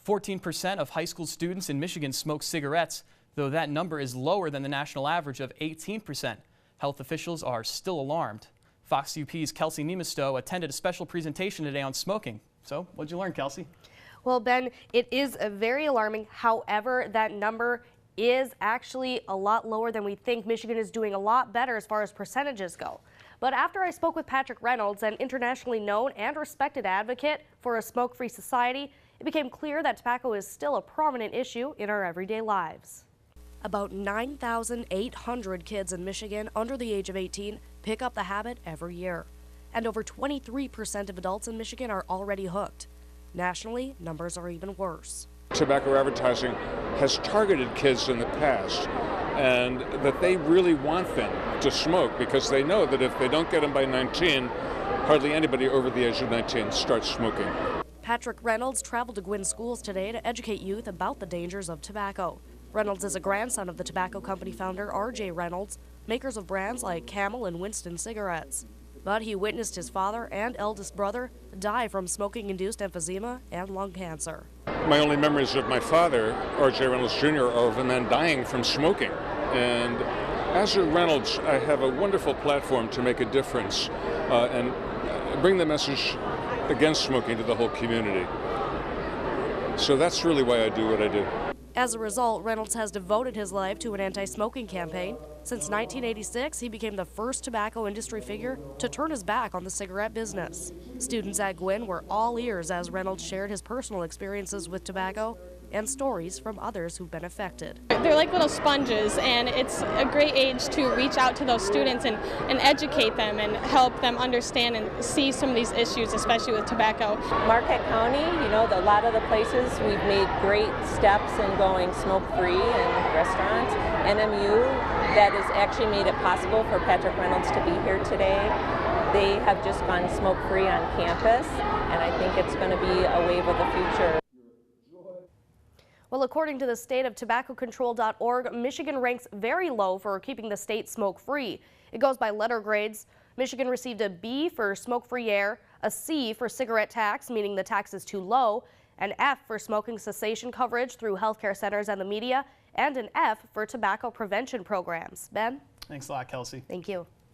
14% of high school students in Michigan smoke cigarettes, though that number is lower than the national average of 18%. Health officials are still alarmed. Fox UP's Kelsey Nemistow attended a special presentation today on smoking. So, what'd you learn, Kelsey? Well, Ben, it is very alarming. However, that number is actually a lot lower than we think. Michigan is doing a lot better as far as percentages go. But after I spoke with Patrick Reynolds, an internationally known and respected advocate for a smoke-free society, it became clear that tobacco is still a prominent issue in our everyday lives. About 9,800 kids in Michigan under the age of 18 pick up the habit every year. And over 23% of adults in Michigan are already hooked. Nationally, numbers are even worse. Tobacco advertising has targeted kids in the past, and that they really want them to smoke because they know that if they don't get them by 19, hardly anybody over the age of 19 starts smoking. Patrick Reynolds traveled to Gwynn schools today to educate youth about the dangers of tobacco. Reynolds is a grandson of the tobacco company founder R.J. Reynolds, makers of brands like Camel and Winston cigarettes. But he witnessed his father and eldest brother die from smoking-induced emphysema and lung cancer. My only memories of my father, R.J. Reynolds Jr., are of a man dying from smoking. And as a Reynolds, I have a wonderful platform to make a difference and bring the message against smoking to the whole community. So that's really why I do what I do. As a result, Reynolds has devoted his life to an anti-smoking campaign. Since 1986, he became the first tobacco industry figure to turn his back on the cigarette business. Students at Gwynn were all ears as Reynolds shared his personal experiences with tobacco and stories from others who've been affected. They're like little sponges, and it's a great age to reach out to those students and educate them and help them understand and see some of these issues, especially with tobacco. Marquette County, a lot of the places we've made great steps in going smoke-free in restaurants. NMU, that has actually made it possible for Patrick Reynolds to be here today. They have just gone smoke-free on campus, and I think it's going to be a wave of the future. Well, according to the state of tobaccocontrol.org, Michigan ranks very low for keeping the state smoke-free. It goes by letter grades. Michigan received a B for smoke-free air, a C for cigarette tax, meaning the tax is too low, an F for smoking cessation coverage through healthcare centers and the media, and an F for tobacco prevention programs. Ben? Thanks a lot, Kelsey. Thank you.